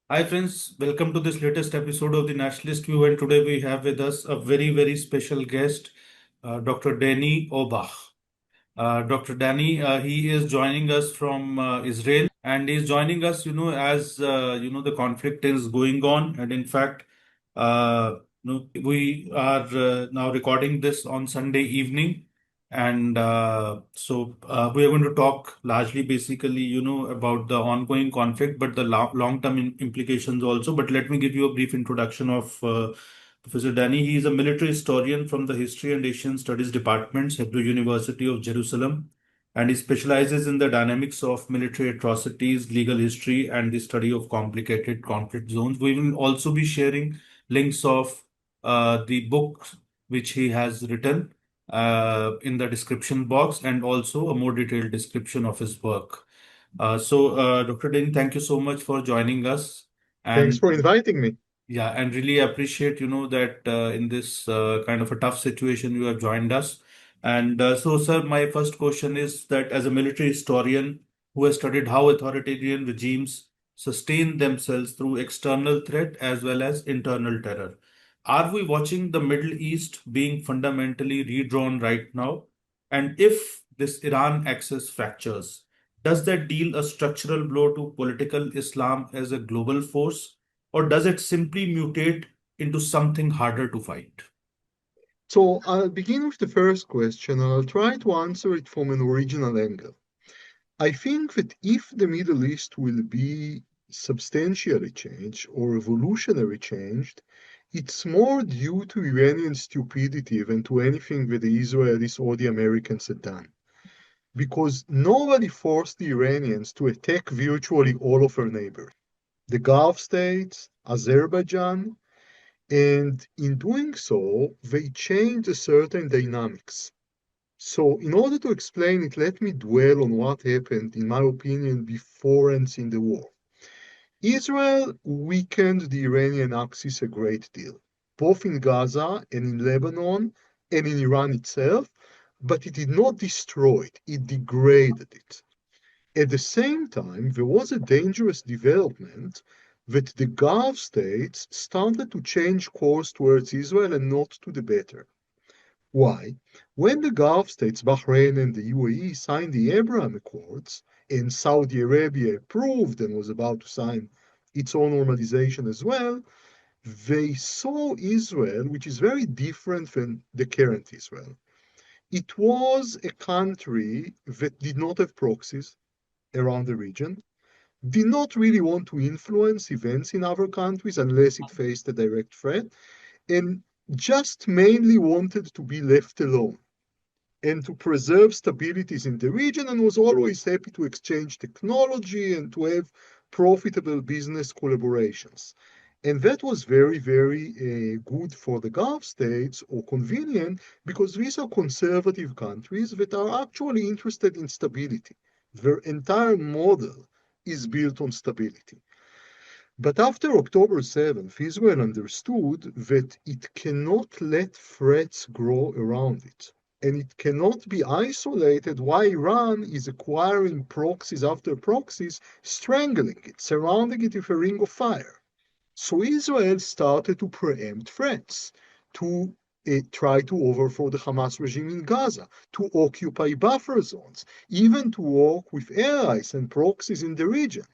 Hi friends, welcome to this latest episode of the Nationalist View, and today we have with us a very special guest, Dr. Danny Orbach. Dr. Danny, he is joining us from Israel, and he's joining us, as the conflict is going on, and in fact, we are now recording this on Sunday evening, and so we are going to talk largely, basically, about the ongoing conflict, but the long-term implications also. But let me give you a brief introduction of Professor Danny. He is a military historian from the History and Asian Studies departments, Hebrew University of Jerusalem, and he specializes in the dynamics of military atrocities, legal history, and the study of complicated conflict zones. We will also be sharing links of the book which he has written in the description box, and also a more detailed description of his work. Dr. Din, thank you so much for joining us. Thanks And for inviting me. yeah, and really appreciate, that in this kind of a tough situation, you have joined us. And sir, my first question is that as a military historian who has studied how authoritarian regimes sustain themselves through external threat as well as internal terror, are we watching the Middle East being fundamentally redrawn right now? And if this Iran axis fractures, does that deal a structural blow to political Islam as a global force? Or does it simply mutate into something harder to fight? So I'll begin with the first question, and I'll try to answer it from an original angle. I think that if the Middle East will be substantially changed or revolutionary changed, it's more due to Iranian stupidity than to anything that the Israelis or the Americans had done. Because nobody forced the Iranians to attack virtually all of their neighbors. The Gulf states, Azerbaijan, and in doing so, they change a certain dynamics. So in order to explain it, let me dwell on what happened, in my opinion, before and in the war. Israel weakened the Iranian axis a great deal, both in Gaza and in Lebanon and in Iran itself, but it did not destroy it, it degraded it. At the same time, there was a dangerous development that the Gulf states started to change course towards Israel and not to the better. Why? When the Gulf states, Bahrain and the UAE, signed the Abraham Accords, and Saudi Arabia approved and was about to sign its own normalization as well, they saw Israel, which is very different from the current Israel. It was a country that did not have proxies around the region, did not really want to influence events in other countries unless it faced a direct threat, and just mainly wanted to be left alone and to preserve stabilities in the region, and was always happy to exchange technology and to have profitable business collaborations. And that was very good for the Gulf states, or convenient, because these are conservative countries that are actually interested in stability. Their entire model is built on stability. But after October 7th, Israel understood that it cannot let threats grow around it. And it cannot be isolated while Iran is acquiring proxies after proxies, strangling it, surrounding it with a ring of fire. So Israel started to preempt threats, to try to overthrow the Hamas regime in Gaza, to occupy buffer zones, even to work with allies and proxies in the region.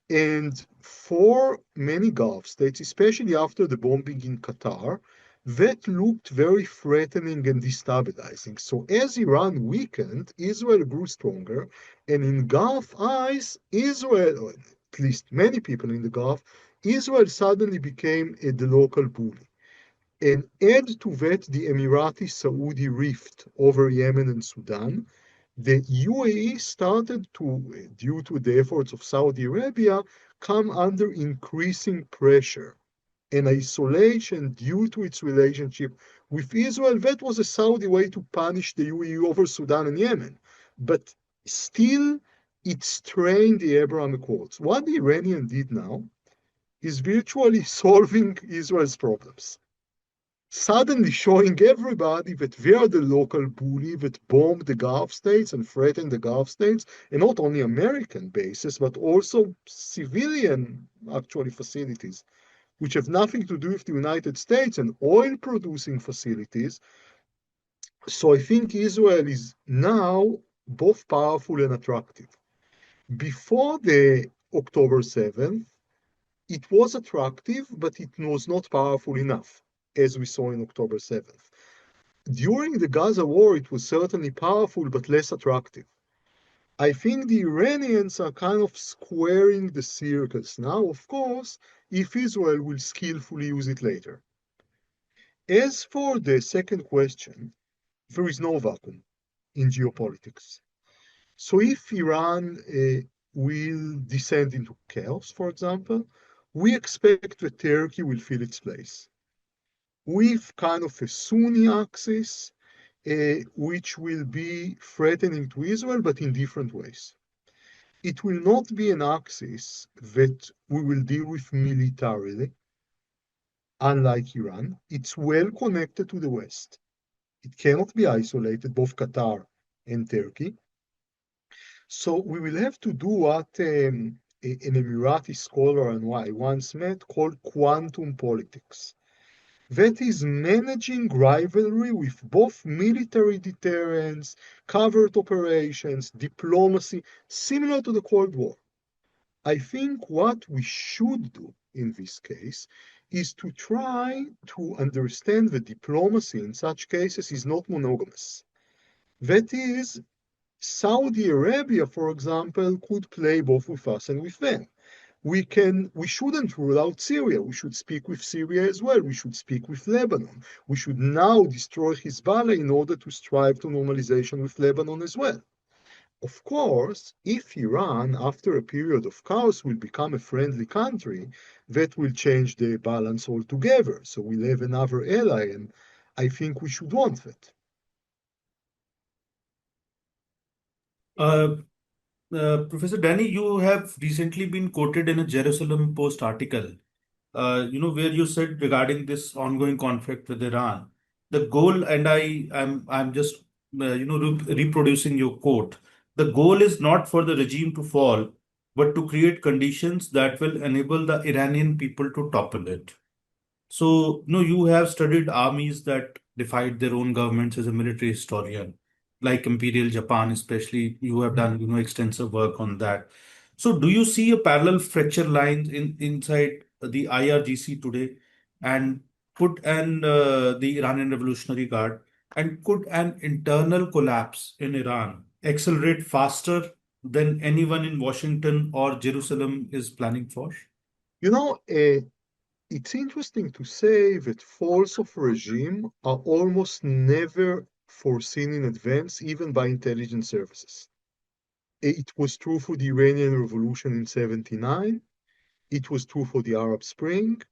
And for many Gulf states, especially after the bombing in Qatar, that looked very threatening and destabilizing. So as Iran weakened, Israel grew stronger, and in Gulf eyes, Israel, or at least many people in the Gulf, Israel suddenly became the local bully. And add to that the Emirati-Saudi rift over Yemen and Sudan, the UAE started to, due to the efforts of Saudi Arabia, come under increasing pressure and isolation due to its relationship with Israel. That was a Saudi way to punish the UAE over Sudan and Yemen. But still, it strained the Abraham Accords. What the Iranian did now is virtually solving Israel's problems. suddenly showing everybody that they are the local bully that bombed the Gulf states and threatened the Gulf states, and not only American bases, but also civilian, actually, facilities, which have nothing to do with the United States and oil producing facilities. So I think Israel is now both powerful and attractive. Before the October 7th, it was attractive, but it was not powerful enough, as we saw in October 7th. During the Gaza war, it was certainly powerful, but less attractive. I think the Iranians are kind of squaring the circles now, of course, if Israel will skillfully use it later. As for the second question, there is no vacuum in geopolitics. So if Iran will descend into chaos, for example, we expect that Turkey will fill its place with kind of a Sunni axis, which will be threatening to Israel, but in different ways. It will not be an axis that we will deal with militarily, unlike Iran. It's well connected to the West. It cannot be isolated, both Qatar and Turkey. So we will have to do what an Emirati scholar and I once met called quantum politics. That is managing rivalry with both military deterrence, covert operations, diplomacy, similar to the Cold War. I think what we should do in this case is to try to understand that diplomacy in such cases is not monogamous. That is, Saudi Arabia, for example, could play both with us and with them. We shouldn't rule out Syria. We should speak with Syria as well. We should speak with Lebanon. We should now destroy Hezbollah in order to strive to normalization with Lebanon as well. Of course, if Iran, after a period of chaos, will become a friendly country, that will change the balance altogether. So we'll have another ally, and I think we should want that. Uh, Professor Danny, you have recently been quoted in a Jerusalem Post article, where you said regarding this ongoing conflict with Iran, the goal, and I'm just, reproducing your quote. The goal is not for the regime to fall, but to create conditions that will enable the Iranian people to topple it. So, you have studied armies that defied their own governments as a military historian, like Imperial Japan, especially. You have done, extensive work on that. So, do you see a parallel fracture lines inside the IRGC today, and the Iranian Revolutionary Guard, and could an internal collapse in Iran accelerate faster than anyone in Washington or Jerusalem is planning for? You know, it's interesting to say that falls of regime are almost never foreseen in advance, even by intelligence services. It was true for the Iranian Revolution in 79. It was true for the Arab Spring.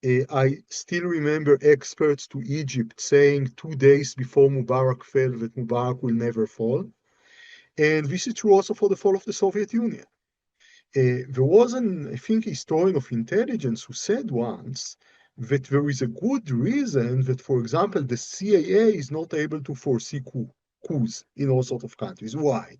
I still remember experts to Egypt saying 2 days before Mubarak fell that Mubarak will never fall. And this is true also for the fall of the Soviet Union. There was I think, historian of intelligence who said once that there is a good reason that, for example, the CIA is not able to foresee coups in all sorts of countries. Why?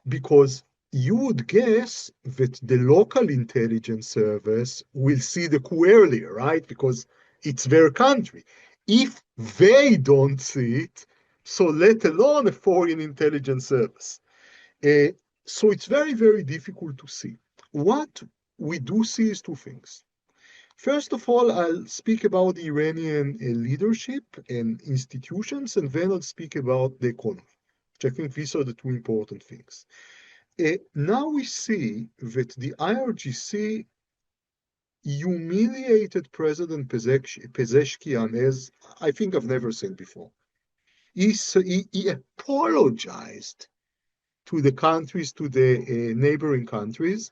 Because you would guess that the local intelligence service will see the coup earlier, right? Because it's their country. If they don't see it, so let alone a foreign intelligence service. Uh, so it's very, very difficult to see. What we do see is two things. First of all, I'll speak about the Iranian leadership and institutions, and then I'll speak about the economy, which I think these are the two important things. Now we see that the IRGC humiliated President Pezeshkian as I think I've never seen before. He apologized to the countries, to the neighboring countries,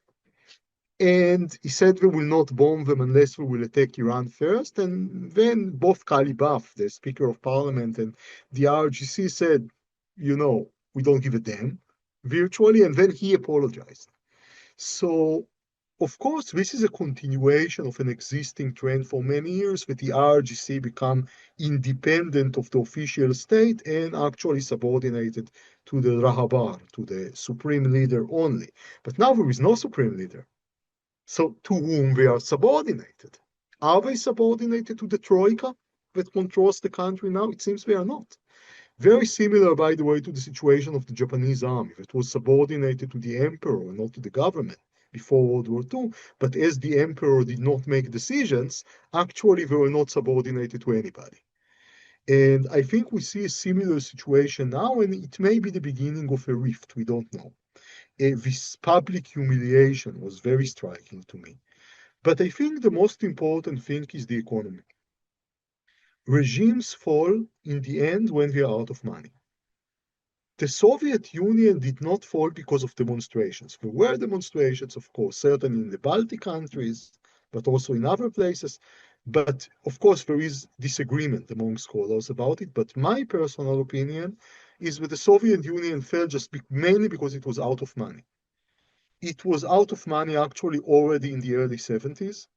and he said we will not bomb them unless we will attack Iran first. And then both Kalibaf, the Speaker of Parliament, and the RGC said, we don't give a damn, virtually, and then he apologized. So Of course, this is a continuation of an existing trend for many years that the RGC become independent of the official state and actually subordinated to the Rahabar, to the supreme leader only. But now there is no supreme leader. So to whom they are subordinated? Are they subordinated to the Troika that controls the country now? It seems they are not. Very similar, by the way, to the situation of the Japanese army that was subordinated to the emperor and not to the government before World War II. But as the emperor did not make decisions, actually they were not subordinated to anybody. And I think we see a similar situation now, and it may be the beginning of a rift. We don't know. This public humiliation was very striking to me. But I think the most important thing is the economy. Regimes fall in the end when we are out of money. The Soviet Union did not fall because of demonstrations. There were demonstrations, of course, certainly in the Baltic countries, but also in other places. But of course, there is disagreement among scholars about it. But my personal opinion is that the Soviet Union fell just mainly because it was out of money. It was out of money actually already in the early 70s.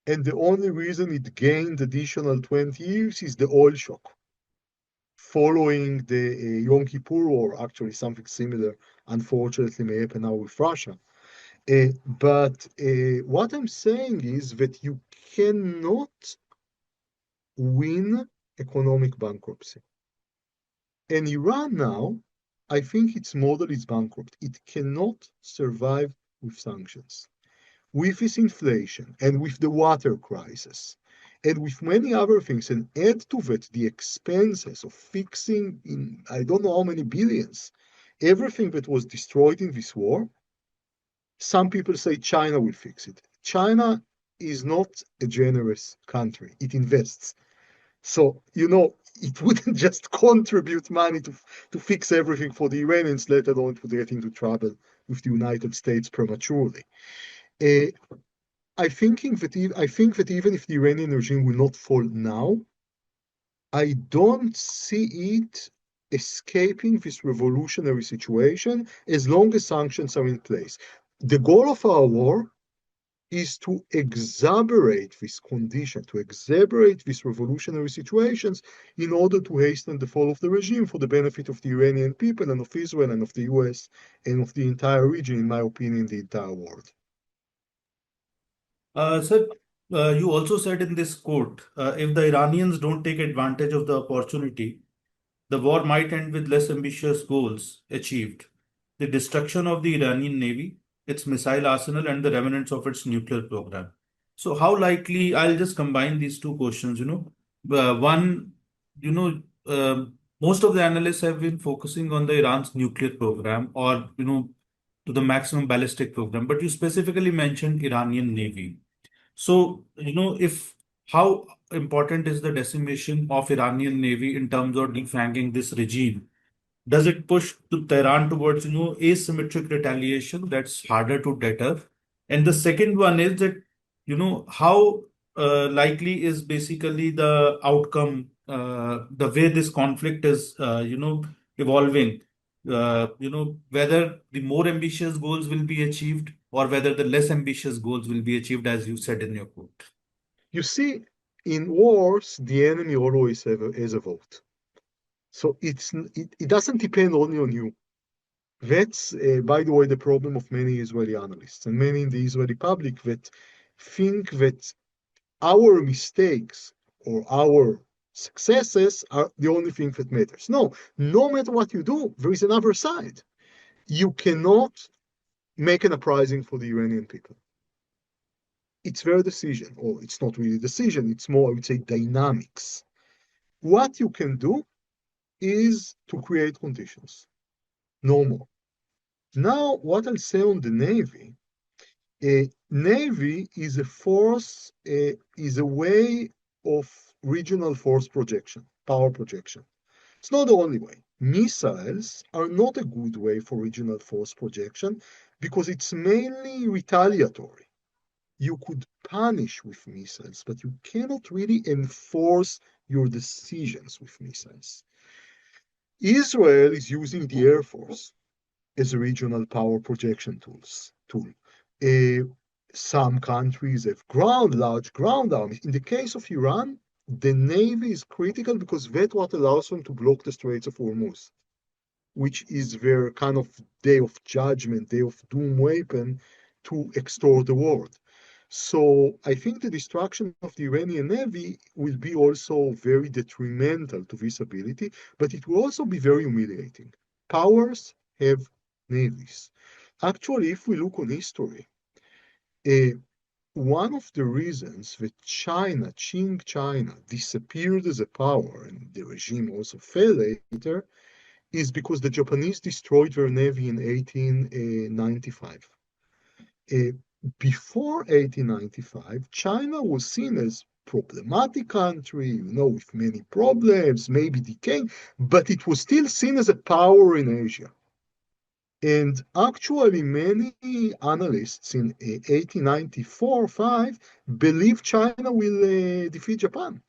And the only reason it gained additional 20 years is the oil shock following the Yom Kippur War, actually something similar, unfortunately, may happen now with Russia. But what I'm saying is that you cannot win economic bankruptcy. And Iran now, I think its model is bankrupt. It cannot survive with sanctions. With this inflation and with the water crisis and with many other things, and add to that the expenses of fixing in I don't know how many billions everything that was destroyed in this war. Some people say China will fix it. China is not a generous country. It invests. So, it wouldn't just contribute money to fix everything for the Iranians, let alone to get into trouble with the United States prematurely. Uh, I think that even if the Iranian regime will not fall now, I don't see it escaping this revolutionary situation as long as sanctions are in place. The goal of our war is to exacerbate this condition, to exacerbate these revolutionary situations in order to hasten the fall of the regime for the benefit of the Iranian people and of Israel and of the US and of the entire region, in my opinion, the entire world. Sir, you also said in this quote, if the Iranians don't take advantage of the opportunity, the war might end with less ambitious goals achieved. The destruction of the Iranian navy, its missile arsenal, and the remnants of its nuclear program. So, how likely, I'll just combine these two questions, One, you know, most of the analysts have been focusing on the Iran's nuclear program or, to the maximum ballistic program, but you specifically mentioned Iranian navy. So, if how important is the decimation of Iranian navy in terms of defanging this regime? Does it push to Tehran towards, asymmetric retaliation that's harder to deter? And the second one is that, how likely is basically the outcome, the way this conflict is, evolving, whether the more ambitious goals will be achieved or whether the less ambitious goals will be achieved, as you said in your quote. You see, in wars, the enemy always has a vote. So it doesn't depend only on you. That's, by the way, the problem of many Israeli analysts and many in the Israeli public that think that our mistakes or our successes are the only thing that matters. No, no matter what you do, there is another side. You cannot make an uprising for the Iranian people. It's their decision, or it's not really a decision, it's more, I would say, dynamics. What you can do is to create conditions, no more. Now, what I'll say on the Navy, Navy is a force, is a way of regional force projection, power projection. It's not the only way. Missiles are not a good way for regional force projection because it's mainly retaliatory. You could punish with missiles, but you cannot really enforce your decisions with missiles. Israel is using the Air Force as a regional power projection tool. Uh, Some countries have large ground armies. In the case of Iran, the navy is critical because that's what allows them to block the Straits of Hormuz, which is their kind of day of judgment, day of doom weapon to extort the world. So I think the destruction of the Iranian navy will be also very detrimental to this ability, but it will also be very humiliating. Powers have navies. Actually, if we look on history, uh, one of the reasons that Qing China, disappeared as a power, and the regime also fell later, is because the Japanese destroyed their navy in 1895. Uh, Before 1895, China was seen as problematic country, with many problems, maybe decaying, but it was still seen as a power in Asia. And actually, many analysts in 1894-5 believe China will defeat Japan,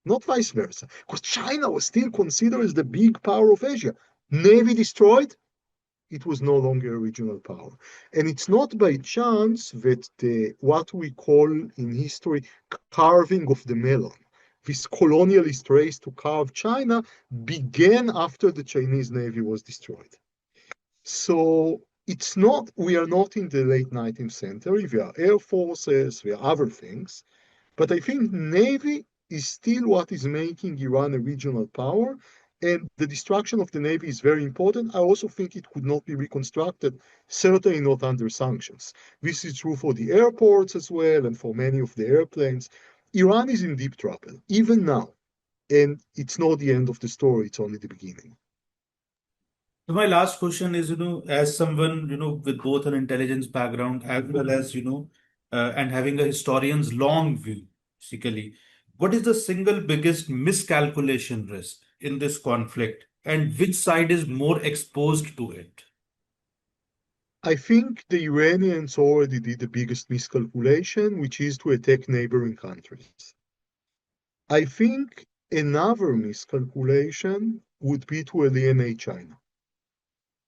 not vice versa, because China was still considered as the big power of Asia. Navy destroyed, it was no longer a regional power. And it's not by chance that what we call in history carving of the melon, this colonialist race to carve China, began after the Chinese Navy was destroyed. So we are not in the late 19th century. We are air forces, we are other things. But I think Navy is still what is making Iran a regional power. And the destruction of the Navy is very important. I also think it could not be reconstructed, certainly not under sanctions. This is true for the airports as well and for many of the airplanes. Iran is in deep trouble, even now. And it's not the end of the story, it's only the beginning. So my last question is, as someone, with both an intelligence background as well as, and having a historian's long view, basically, what is the single biggest miscalculation risk in this conflict, and which side is more exposed to it? I think the Iranians already did the biggest miscalculation, which is to attack neighboring countries. I think another miscalculation would be to alienate China.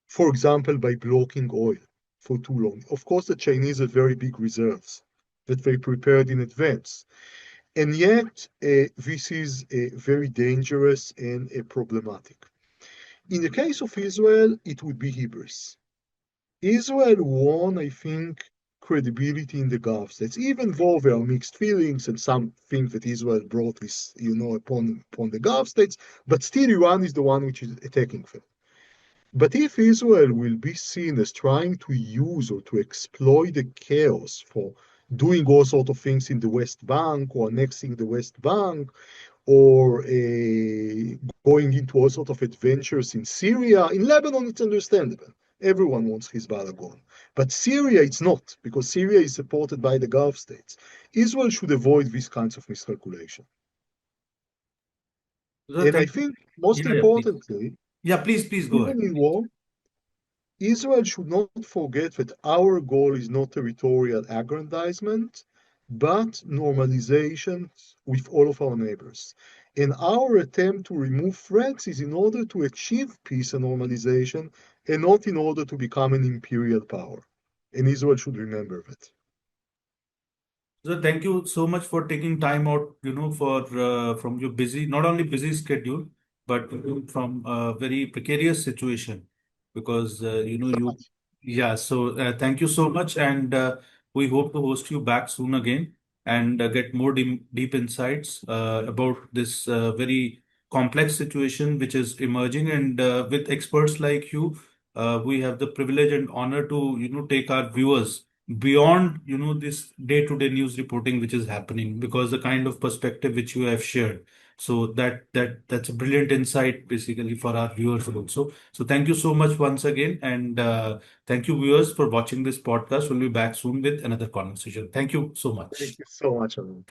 For example, by blocking oil for too long. Of course, the Chinese have very big reserves that they prepared in advance. And yet, this is very dangerous and problematic. In the case of Israel, it would be hubris. Israel won, I think, credibility in the Gulf states, even though there are mixed feelings and some think that Israel brought this, upon the Gulf states, but still Iran is the one which is attacking them. But if Israel will be seen as trying to use or to exploit the chaos for doing all sorts of things in the West Bank or annexing the West Bank or going into all sorts of adventures in Syria, in Lebanon, it's understandable. Everyone wants Hezbollah gone. But Syria, it's not, because Syria is supported by the Gulf states. Israel should avoid these kinds of miscalculation. So And I thank you. think, most Yeah, yeah, please. importantly, Yeah, please go ahead. even in war, Israel should not forget that our goal is not territorial aggrandizement, but normalization with all of our neighbors. And our attempt to remove threats is in order to achieve peace and normalization, and not in order to become an imperial power. And Israel should remember that. So thank you so much for taking time out, for from your busy, not only busy schedule, but from a very precarious situation, because yeah. So thank you so much, and we hope to host you back soon again and get more deep insights about this very complex situation which is emerging, and with experts like you, we have the privilege and honor to take our viewers beyond this day-to-day news reporting which is happening, because the kind of perspective which you have shared, so that's a brilliant insight basically for our viewers also. So thank you so much once again, and thank you viewers for watching this podcast. We'll be back soon with another conversation. Thank you so Thank much. you so much, Arun.